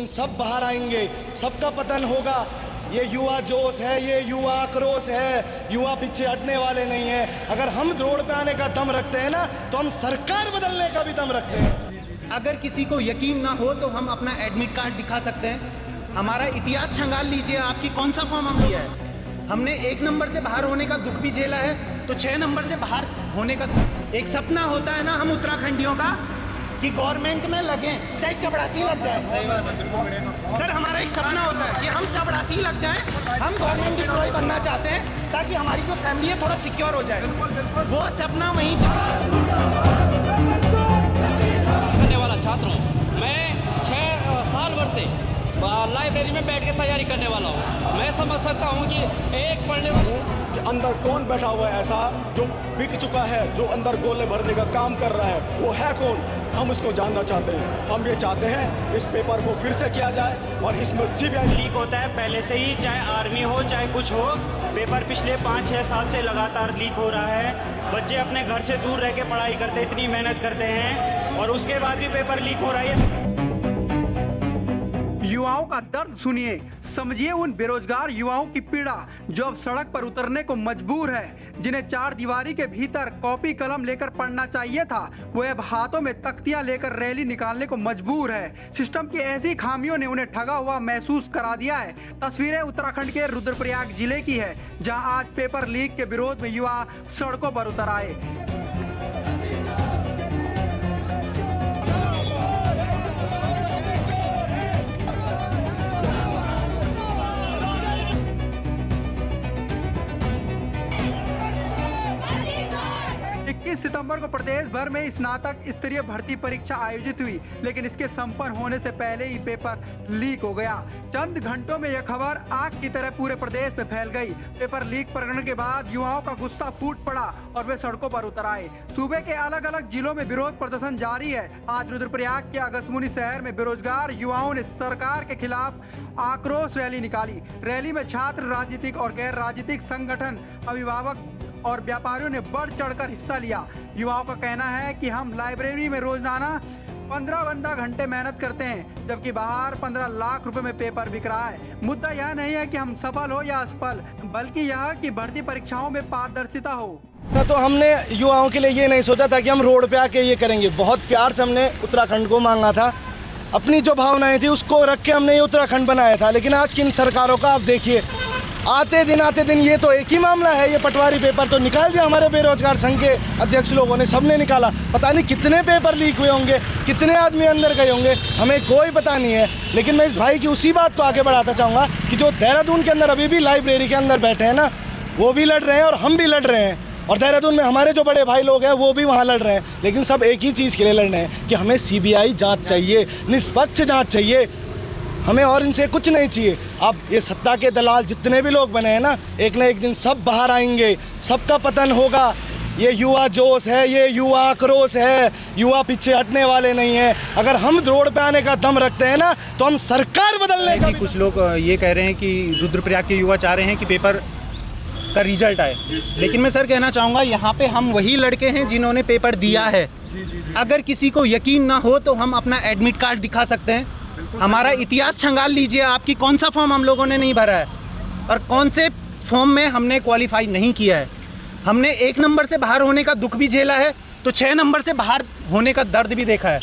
सब बाहर आएंगे, सबका पतन होगा। ये युवा जोश है, ये युवा आक्रोश है, युवा पीछे हटने वाले नहीं है। अगर हम रोड पे आने का दम रखते हैं ना, तो हम सरकार बदलने का भी दम रखते हैं। अगर किसी को यकीन ना हो तो हम अपना एडमिट कार्ड दिखा सकते हैं। हमारा इतिहास छंगाल लीजिए, आपकी कौन सा फॉर्म हम लिया है। हमने 1 नंबर से बाहर होने का दुख भी झेला है, तो 6 नंबर से बाहर होने का एक सपना होता है ना हम उत्तराखंडियों का कि गवर्नमेंट में लगे, चाहे चपरासी लग जाए। सर, हमारा एक सपना होता है कि हम चपरासी लग जाए, हम गवर्नमेंट एम्प्लॉय बनना चाहते हैं ताकि हमारी जो फैमिली है थोड़ा सिक्योर हो जाए। वो सपना वहीं करने वाला छात्र हूँ मैं। 6 साल भर से लाइब्रेरी में बैठ के तैयारी करने वाला हूँ। मैं समझ सकता हूँ कि एक पढ़ने वाला कि अंदर कौन बैठा हुआ है ऐसा जो बिक चुका है, जो अंदर गोले भरने का काम कर रहा है, वो है कौन, हम इसको जानना चाहते हैं। हम ये चाहते हैं इस पेपर को फिर से किया जाए और इसमें सीबीआई लीक होता है पहले से ही, चाहे आर्मी हो चाहे कुछ हो। पेपर पिछले 5-6 साल से लगातार लीक हो रहा है। बच्चे अपने घर से दूर रह के पढ़ाई करते, इतनी मेहनत करते हैं और उसके बाद भी पेपर लीक हो रहा है। युवाओं का दर्द सुनिए, समझिए उन बेरोजगार युवाओं की पीड़ा जो अब सड़क पर उतरने को मजबूर है। जिन्हें 4 दीवारी के भीतर कॉपी कलम लेकर पढ़ना चाहिए था, वो अब हाथों में तख्तियां लेकर रैली निकालने को मजबूर है। सिस्टम की ऐसी खामियों ने उन्हें ठगा हुआ महसूस करा दिया है। तस्वीरें उत्तराखंड के रुद्रप्रयाग जिले की है, जहां आज पेपर लीक के विरोध में युवा सड़कों पर उतर आए। 21 सितंबर को प्रदेश भर में स्नातक स्तरीय भर्ती परीक्षा आयोजित हुई, लेकिन इसके संपन्न होने से पहले ही पेपर लीक हो गया। चंद घंटों में यह खबर आग की तरह पूरे प्रदेश में फैल गई। पेपर लीक प्रकरण के बाद युवाओं का गुस्सा फूट पड़ा और वे सड़कों पर उतर आए। सूबे के अलग अलग जिलों में विरोध प्रदर्शन जारी है। आज रुद्रप्रयाग के अगस्त्यमुनि शहर में बेरोजगार युवाओं ने सरकार के खिलाफ आक्रोश रैली निकाली। रैली में छात्र, राजनीतिक और गैर राजनीतिक संगठन, अभिभावक और व्यापारियों ने बढ़ चढ़कर हिस्सा लिया। युवाओं का कहना है कि हम लाइब्रेरी में रोजाना 15 घंटे मेहनत करते हैं, जबकि बाहर 15 लाख रुपए में पेपर बिक रहा है। मुद्दा यह नहीं है कि हम सफल हो या असफल, बल्कि यह कि भर्ती परीक्षाओं में पारदर्शिता हो। तो हमने युवाओं के लिए ये नहीं सोचा था कि हम रोड पे आके ये करेंगे। बहुत प्यार से हमने उत्तराखंड को मांगा था, अपनी जो भावनाएं थी उसको रख के हमने ये उत्तराखंड बनाया था। लेकिन आज की इन सरकारों का आप देखिए, आते दिन ये तो एक ही मामला है। ये पटवारी पेपर तो निकाल दिया हमारे बेरोजगार संघ के अध्यक्ष लोगों ने, सबने निकाला। पता नहीं कितने पेपर लीक हुए होंगे, कितने आदमी अंदर गए होंगे, हमें कोई पता नहीं है। लेकिन मैं इस भाई की उसी बात को आगे बढ़ाता चाहूँगा कि जो देहरादून के अंदर अभी भी लाइब्रेरी के अंदर बैठे हैं ना, वो भी लड़ रहे हैं और हम भी लड़ रहे हैं। और देहरादून में हमारे जो बड़े भाई लोग हैं वो भी वहाँ लड़ रहे हैं। लेकिन सब एक ही चीज़ के लिए लड़ रहे हैं कि हमें सीबीआई जाँच चाहिए, निष्पक्ष जाँच चाहिए, हमें और इनसे कुछ नहीं चाहिए। अब ये सत्ता के दलाल जितने भी लोग बने हैं ना एक दिन सब बाहर आएंगे, सबका पतन होगा। ये युवा जोश है, ये युवा आक्रोश है, युवा पीछे हटने वाले नहीं है। अगर हम रोड पे आने का दम रखते हैं ना, तो हम सरकार बदलने का। कुछ लोग ये कह रहे हैं कि रुद्रप्रयाग के युवा चाह रहे हैं कि पेपर का रिजल्ट आए, लेकिन मैं सर कहना चाहूँगा यहाँ पे हम वही लड़के हैं जिन्होंने पेपर दिया है। अगर किसी को यकीन ना हो तो हम अपना एडमिट कार्ड दिखा सकते हैं। हमारा इतिहास छंगाल लीजिए, आपकी कौन सा फॉर्म हम लोगों ने नहीं भरा है और कौन से फॉर्म में हमने क्वालिफाई नहीं किया है। हमने 1 नंबर से बाहर होने का दुख भी झेला है, तो 6 नंबर से बाहर होने का दर्द भी देखा है।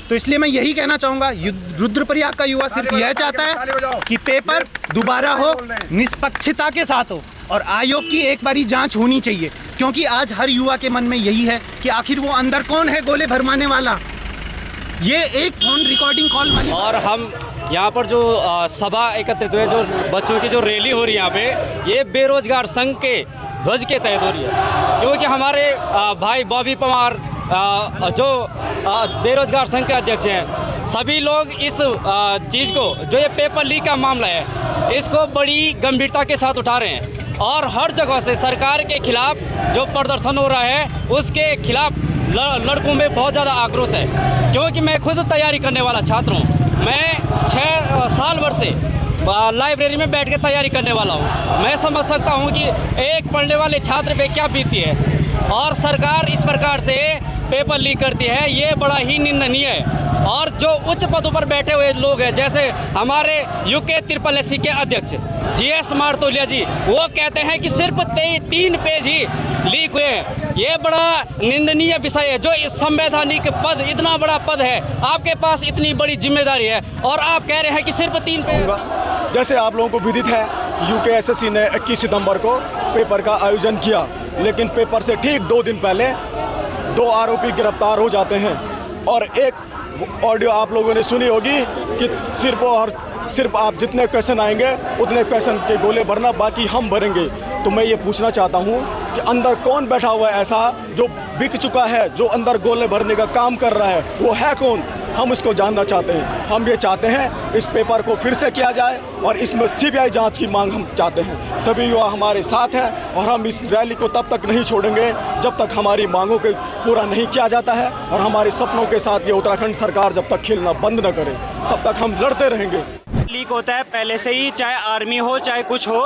तो इसलिए मैं यही कहना चाहूँगा, रुद्रप्रयाग का युवा सिर्फ यह चाहता है कि पेपर दोबारा हो, निष्पक्षता के साथ हो और आयोग की एक बारी जांच होनी चाहिए, क्योंकि आज हर युवा के मन में यही है कि आखिर वो अंदर कौन है गोले भरमाने वाला। ये एक फोन रिकॉर्डिंग कॉल वाली। और हम यहाँ पर जो सभा एकत्रित हुए, जो बच्चों की जो रैली हो रही है यहाँ पे, ये बेरोजगार संघ के ध्वज के तहत हो रही है। क्योंकि हमारे भाई बॉबी पवार जो बेरोजगार संघ के अध्यक्ष हैं, सभी लोग इस चीज़ को, जो ये पेपर लीक का मामला है, इसको बड़ी गंभीरता के साथ उठा रहे हैं और हर जगह से सरकार के खिलाफ जो प्रदर्शन हो रहा है उसके खिलाफ लड़कों में बहुत ज़्यादा आक्रोश है। क्योंकि मैं खुद तैयारी करने वाला छात्र हूँ। मैं 6 साल भर से लाइब्रेरी में बैठ के तैयारी करने वाला हूँ। मैं समझ सकता हूँ कि एक पढ़ने वाले छात्र पे क्या बीती है। और सरकार इस प्रकार से पेपर लीक करती है, ये बड़ा ही निंदनीय है। और जो उच्च पदों पर बैठे हुए लोग हैं, जैसे हमारे यूके SSC के अध्यक्ष GS मार्तोलिया जी, वो कहते हैं कि सिर्फ 3 पेज ही लीक हुए हैं। ये बड़ा निंदनीय विषय है। जो इस संवैधानिक पद, इतना बड़ा पद है, आपके पास इतनी बड़ी जिम्मेदारी है और आप कह रहे हैं कि सिर्फ 3 पेज। जैसे आप लोगों को विदित है, यूके SSC ने 21 सितंबर को पेपर का आयोजन किया, लेकिन पेपर से ठीक 2 दिन पहले 2 आरोपी गिरफ्तार हो जाते हैं। और एक ऑडियो आप लोगों ने सुनी होगी कि सिर्फ आप जितने क्वेश्चन आएंगे उतने क्वेश्चन के गोले भरना, बाकी हम भरेंगे। तो मैं ये पूछना चाहता हूँ कि अंदर कौन बैठा हुआ है ऐसा जो बिक चुका है, जो अंदर गोले भरने का काम कर रहा है, वो है कौन? हम इसको जानना चाहते हैं। हम ये चाहते हैं इस पेपर को फिर से किया जाए और इसमें CBI जांच की मांग हम चाहते हैं। सभी युवा हमारे साथ हैं और हम इस रैली को तब तक नहीं छोड़ेंगे जब तक हमारी मांगों को पूरा नहीं किया जाता है और हमारे सपनों के साथ ये उत्तराखंड सरकार जब तक खेलना बंद न करे तब तक हम लड़ते रहेंगे। लीक होता है पहले से ही, चाहे आर्मी हो चाहे कुछ हो।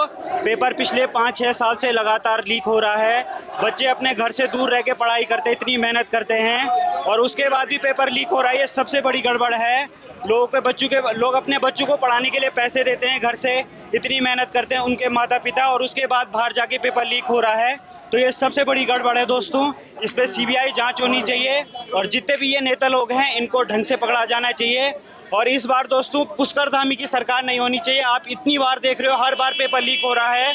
पेपर पिछले 5-6 साल से लगातार लीक हो रहा है। बच्चे अपने घर से दूर रह के पढ़ाई करते, इतनी मेहनत करते हैं और उसके बाद भी पेपर लीक हो रहा है। ये सबसे बड़ी गड़बड़ है। लोग अपने बच्चों को पढ़ाने के लिए पैसे देते हैं, घर से इतनी मेहनत करते हैं उनके माता पिता, और उसके बाद बाहर जाके पेपर लीक हो रहा है। तो ये सबसे बड़ी गड़बड़ है दोस्तों। इस पर CBI जांच होनी चाहिए और जितने भी ये नेता लोग हैं इनको ढंग से पकड़ा जाना चाहिए। और इस बार दोस्तों पुष्कर धामी की सरकार नहीं होनी चाहिए। आप इतनी बार देख रहे हो, हर बार पेपर लीक हो रहा है।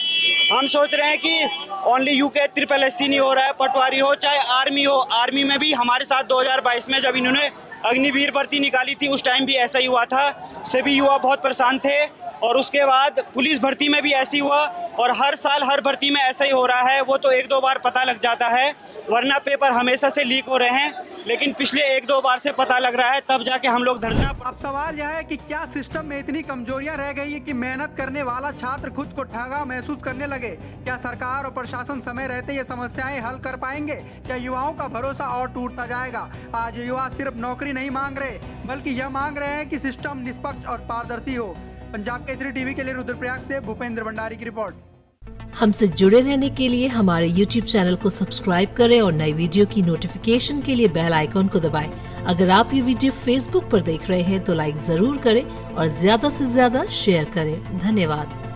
हम सोच रहे हैं कि ओनली यूके SSC नहीं हो रहा है, पटवारी हो चाहे आर्मी हो। आर्मी में भी हमारे साथ 2022 में जब इन्होंने अग्निवीर भर्ती निकाली थी उस टाइम भी ऐसा ही हुआ था। सभी युवा बहुत परेशान थे और उसके बाद पुलिस भर्ती में भी ऐसे ही हुआ और हर साल हर भर्ती में ऐसा ही हो रहा है। वो तो 1-2 बार पता लग जाता है, वरना पेपर हमेशा से लीक हो रहे हैं, लेकिन पिछले 1-2 बार से पता लग रहा है, तब जाके हम लोग धरना। अब सवाल यह है कि क्या सिस्टम में इतनी कमजोरियां रह गई है कि मेहनत करने वाला छात्र खुद को ठगा महसूस करने लगे? क्या सरकार और प्रशासन समय रहते ये समस्याएं हल कर पाएंगे? क्या युवाओं का भरोसा और टूटता जाएगा? आज युवा सिर्फ नौकरी नहीं मांग रहे, बल्कि यह मांग रहे हैं कि सिस्टम निष्पक्ष और पारदर्शी हो। पंजाब केसरी टीवी के लिए रुद्रप्रयाग से भूपेंद्र भंडारी की रिपोर्ट। हमसे जुड़े रहने के लिए हमारे YouTube चैनल को सब्सक्राइब करें और नई वीडियो की नोटिफिकेशन के लिए बेल आइकॉन को दबाएं। अगर आप ये वीडियो Facebook पर देख रहे हैं तो लाइक जरूर करें और ज्यादा से ज्यादा शेयर करें। धन्यवाद।